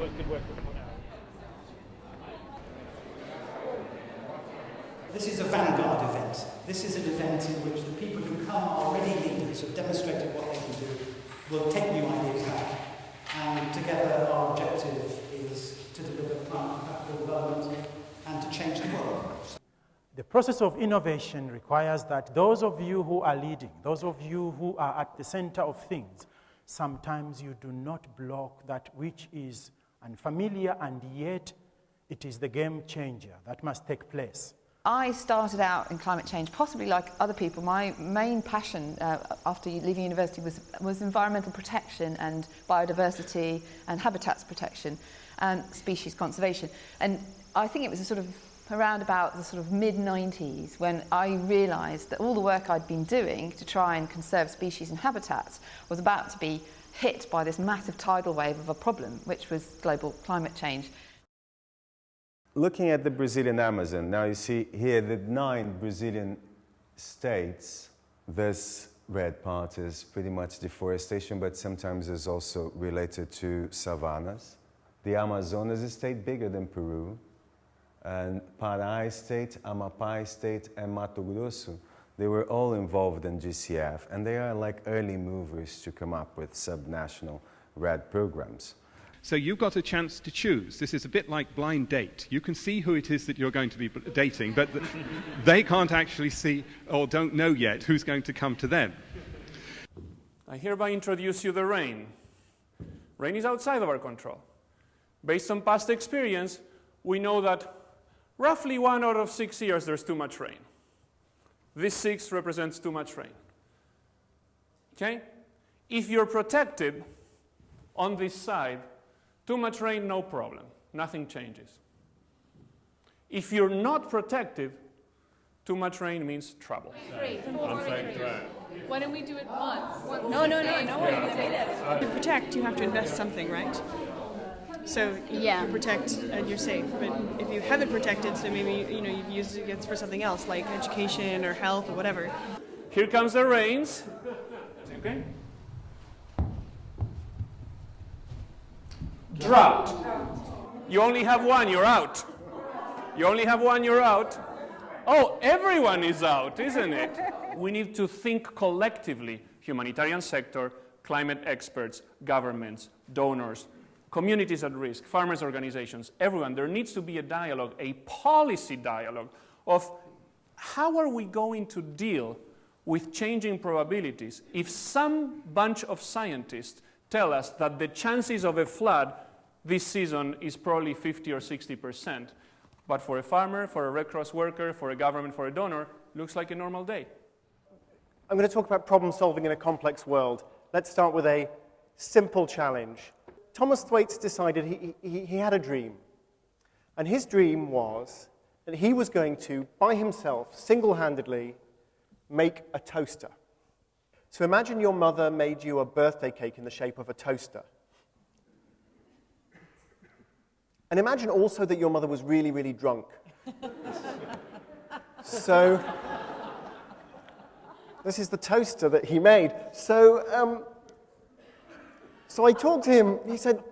could work with now. This is a vanguard event. This is an event in which the people who come are already leaders, who have demonstrated what they can do, will take new ideas back, and together our objective is to deliver climate capital development and to change the world. The process of innovation requires that those of you who are leading, those of you who are at the center of things, sometimes you do not block that which is unfamiliar, and yet it is the game changer that must take place. I started out in climate change, possibly like other people. My main passion after leaving university was environmental protection and biodiversity and habitats protection and species conservation. And I think it was around about the sort of mid-90s when I realised that all the work I'd been doing to try and conserve species and habitats was about to be hit by this massive tidal wave of a problem, which was global climate change. Looking at the Brazilian Amazon, now you see here the 9 Brazilian states, this red part is pretty much deforestation, but sometimes it's also related to savannas. The Amazonas is a state bigger than Peru, and Pará state, Amapá state, and Mato Grosso, they were all involved in GCF, and they are like early movers to come up with subnational RED programs. So you've got a chance to choose. This is a bit like blind date. You can see who it is that you're going to be dating, but they can't actually see or don't know yet who's going to come to them. I hereby introduce you the rain. Rain is outside of our control. Based on past experience, we know that roughly 1 out of 6 years there's too much rain. This 6 represents too much rain. Okay? If you're protected on this side, too much rain, no problem. Nothing changes. If you're not protected, too much rain means trouble. Why don't we do it once? No. To protect, you have to invest something, right? So you protect and you're safe. But if you haven't protected, so maybe you've used it for something else, like education or health or whatever. Here comes the rains. Okay. Drought. You only have one, you're out. You only have one, you're out. Oh, everyone is out, isn't it? We need to think collectively. Humanitarian sector, climate experts, governments, donors, communities at risk, farmers' organizations, everyone. There needs to be a dialogue, a policy dialogue of how are we going to deal with changing probabilities if some bunch of scientists tell us that the chances of a flood this season is probably 50 or 60%. But for a farmer, for a Red Cross worker, for a government, for a donor, looks like a normal day. I'm going to talk about problem solving in a complex world. Let's start with a simple challenge. Thomas Thwaites decided he had a dream. And his dream was that he was going to, by himself, single-handedly, make a toaster. So imagine your mother made you a birthday cake in the shape of a toaster. And imagine also that your mother was really, really drunk. So this is the toaster that he made. So I talked to him. I said,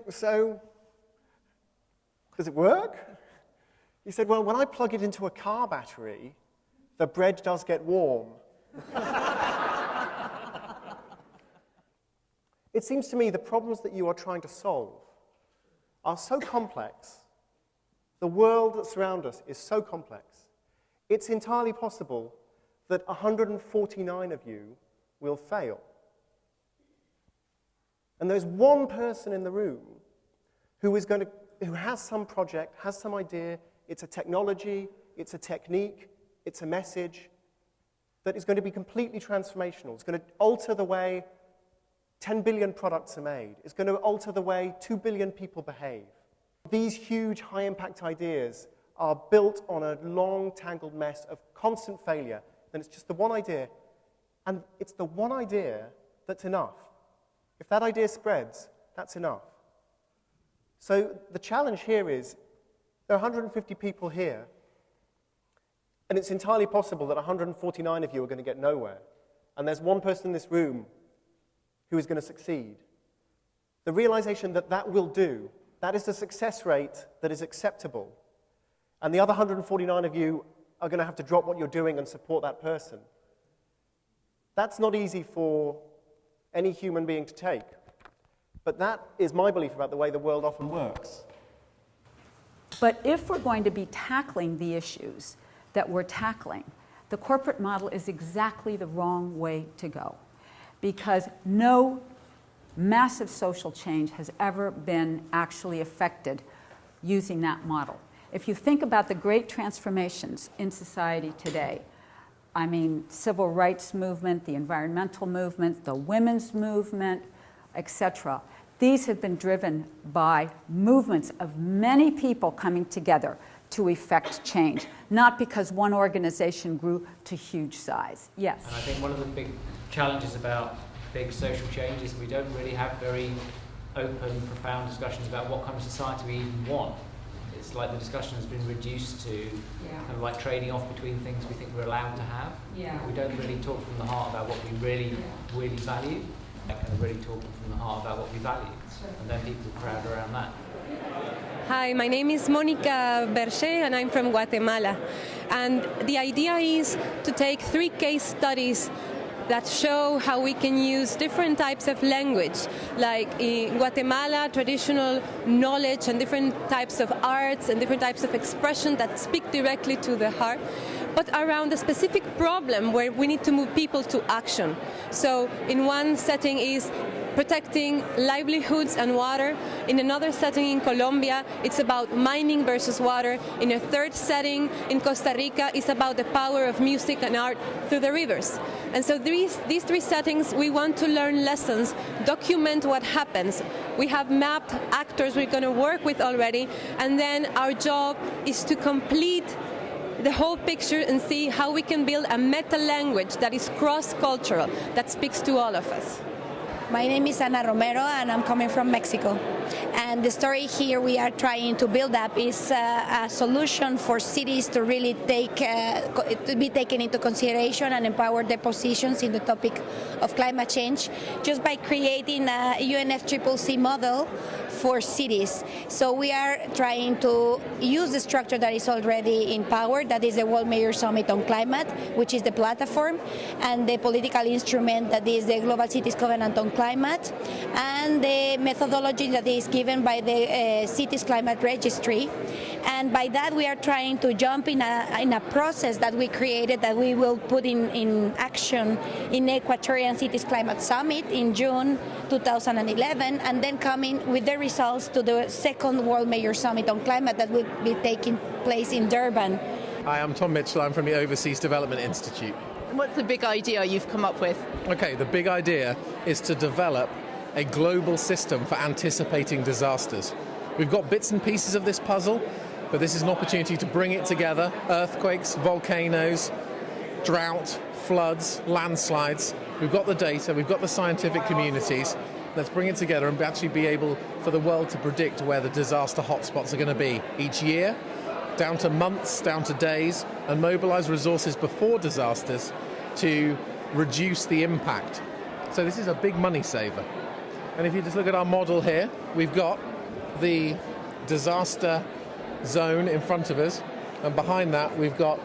so does it work? He said, well, when I plug it into a car battery, the bread does get warm. It seems to me the problems that you are trying to solve are so complex. The world that surrounds us is so complex. It's entirely possible that 149 of you will fail. And there's one person in the room who has some project, has some idea, it's a technology, it's a technique, it's a message that is going to be completely transformational. It's going to alter the way 10 billion products are made. It's going to alter the way 2 billion people behave. These huge, high-impact ideas are built on a long, tangled mess of constant failure. And it's just the one idea. And it's the one idea that's enough. If that idea spreads, that's enough. So the challenge here is, there are 150 people here, and it's entirely possible that 149 of you are going to get nowhere. And there's one person in this room who is going to succeed. the realization that that will do, that is the success rate that is acceptable, and the other 149 of you are going to have to drop what you're doing and support that person. That's not easy for any human being to take. But that is my belief about the way the world often works. But if we're going to be tackling the issues that we're tackling, the corporate model is exactly the wrong way to go, because no massive social change has ever been actually affected using that model. If you think about the great transformations in society today, I mean, civil rights movement, the environmental movement, the women's movement, etc. These have been driven by movements of many people coming together to effect change, not because one organization grew to huge size. Yes? And I think one of the big challenges about big social change is we don't really have very open, profound discussions about what kind of society we even want. It's like the discussion has been reduced to kind of like trading off between things we think we're allowed to have. We don't really talk from the heart about what we really value, kind of really talking from the heart about what we value. And then people crowd around that. Hi, my name is Monica Berche and I'm from Guatemala. And the idea is to take 3 case studies that show how we can use different types of language, like in Guatemala, traditional knowledge and different types of arts and different types of expression that speak directly to the heart, but around a specific problem where we need to move people to action. So in one setting is protecting livelihoods and water. In another setting in Colombia, it's about mining versus water. In a third setting in Costa Rica, it's about the power of music and art through the rivers. And so these 3 settings, we want to learn lessons, document what happens. We have mapped actors we're going to work with already, and then our job is to complete the whole picture and see how we can build a meta-language that is cross-cultural, that speaks to all of us. My name is Ana Romero and I'm coming from Mexico. And the story here we are trying to build up is a solution for cities to really to be taken into consideration and empower their positions in the topic of climate change just by creating a UNFCCC model for cities. So we are trying to use the structure that is already in power, that is the World Mayor Summit on Climate, which is the platform, and the political instrument that is the Global Cities Covenant on Climate, and the methodology that is given by the Cities Climate Registry. And by that we are trying to jump in a process that we created that we will put in action in Equatorian Cities Climate Summit in June 2011, and then coming with the results to the second World Mayor Summit on Climate that will be taking place in Durban. Hi, I'm Tom Mitchell. I'm from the Overseas Development Institute. What's the big idea you've come up with? Okay, the big idea is to develop a global system for anticipating disasters. We've got bits and pieces of this puzzle, but this is an opportunity to bring it together. Earthquakes, volcanoes, drought, floods, landslides. We've got the data, we've got the scientific communities. Let's bring it together and actually be able for the world to predict where the disaster hotspots are going to be each year, down to months, down to days, and mobilize resources before disasters to reduce the impact. So this is a big money saver. And if you just look at our model here, we've got the disaster zone in front of us, and behind that we've got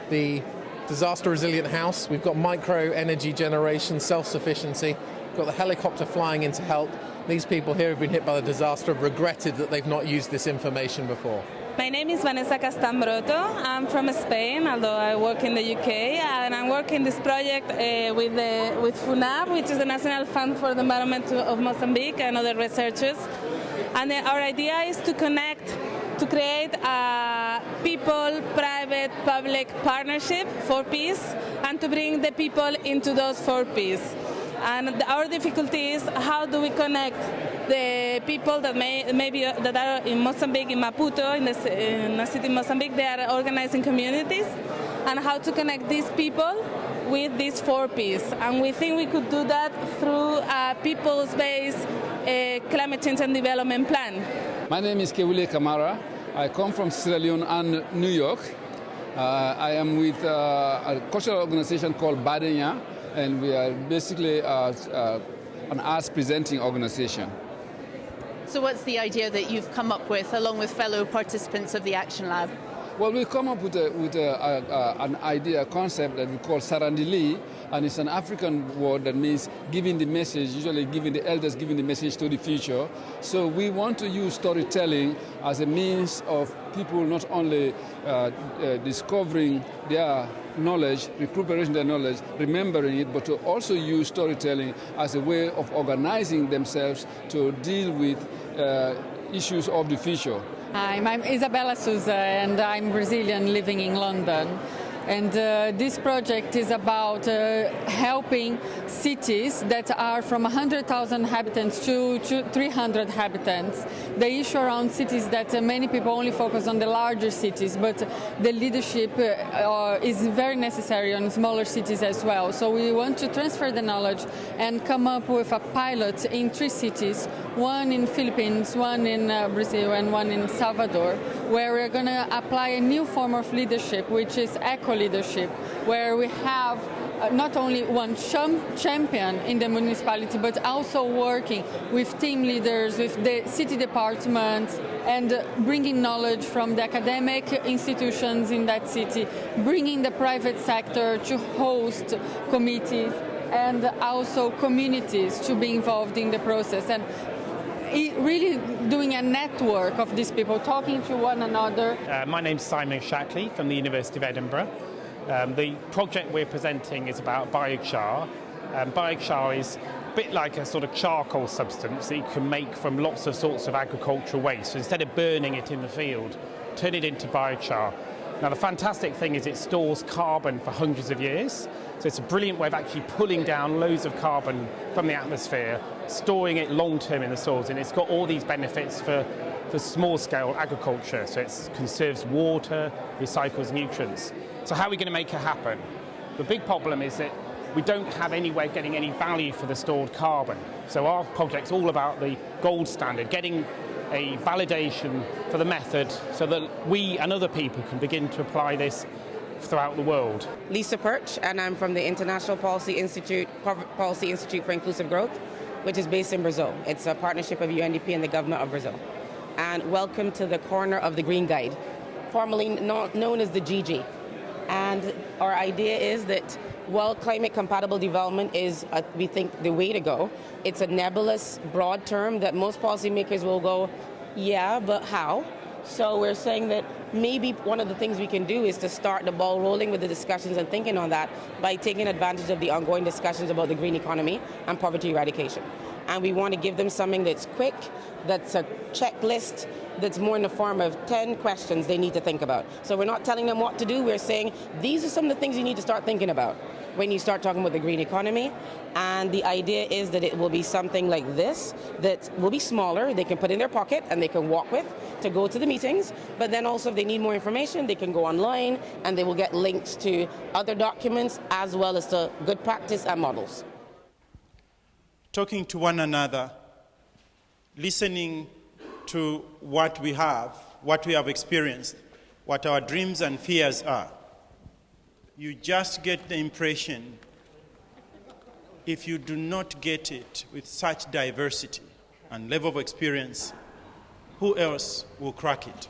the disaster resilient house, we've got micro energy generation, self-sufficiency, we've got the helicopter flying in to help. These people here who've been hit by the disaster have regretted that they've not used this information before. My name is Vanessa Castambroto. I'm from Spain, although I work in the UK, and I'm working this project with FUNAB, which is the National Fund for the Environment of Mozambique, and other researchers. And our idea is to connect, to create a people-private public partnership for peace, and to bring the people into those for peace. And our difficulty is how do we connect the people that that are in Mozambique, in Maputo, in the city of Mozambique, they are organizing communities, and how to connect these people with this for peace. And we think we could do that through a people-based climate change and development plan. My name is Kewule Kamara. I come from Sierra Leone and New York. I am with a cultural organization called Badenya, and we are basically an arts presenting organization. So what's the idea that you've come up with along with fellow participants of the Action Lab? Well, we come up with an idea, a concept that we call Sarandili, and it's an African word that means giving the message, usually giving the elders giving the message to the future. So we want to use storytelling as a means of people not only discovering their knowledge, recuperating their knowledge, remembering it, but to also use storytelling as a way of organizing themselves to deal with issues of the future. Hi, I'm Isabella Souza and I'm Brazilian living in London. And this project is about helping cities that are from 100,000 inhabitants to 300 inhabitants. The issue around cities that many people only focus on the larger cities, but the leadership is very necessary on smaller cities as well. So we want to transfer the knowledge and come up with a pilot in 3 cities, one in Philippines, one in Brazil, and one in Salvador, where we're going to apply a new form of leadership, which is eco-leadership, where we have not only one champion in the municipality, but also working with team leaders, with the city departments, and bringing knowledge from the academic institutions in that city, bringing the private sector to host committees, and also communities to be involved in the process. And really doing a network of these people, talking to one another. My name's Simon Shackley from the University of Edinburgh. The project we're presenting is about biochar. Biochar is a bit like a sort of charcoal substance that you can make from lots of sorts of agricultural waste. So instead of burning it in the field, turn it into biochar. Now the fantastic thing is it stores carbon for hundreds of years. So it's a brilliant way of actually pulling down loads of carbon from the atmosphere, storing it long-term in the soils, and it's got all these benefits for small-scale agriculture. So it conserves water, recycles nutrients. So how are we going to make it happen? The big problem is that we don't have any way of getting any value for the stored carbon. So our project's all about the gold standard, getting a validation for the method so that we and other people can begin to apply this throughout the world. Lisa Perch, and I'm from the International Policy Institute for Inclusive Growth, which is based in Brazil. It's a partnership of UNDP and the government of Brazil. And welcome to the corner of the Green Guide, formerly known as the GG. And our idea is that while climate-compatible development is, we think, the way to go, it's a nebulous, broad term that most policymakers will go, yeah, but how? So we're saying that maybe one of the things we can do is to start the ball rolling with the discussions and thinking on that by taking advantage of the ongoing discussions about the green economy and poverty eradication. And we want to give them something that's quick, that's a checklist, that's more in the form of 10 questions they need to think about. So we're not telling them what to do, we're saying these are some of the things you need to start thinking about when you start talking about the green economy. And the idea is that it will be something like this, that will be smaller, they can put in their pocket and they can walk with to go to the meetings. But then also if they need more information, they can go online and they will get links to other documents as well as to good practice and models. Talking to one another, listening to what we have experienced, what our dreams and fears are. You just get the impression, if you do not get it with such diversity and level of experience, who else will crack it?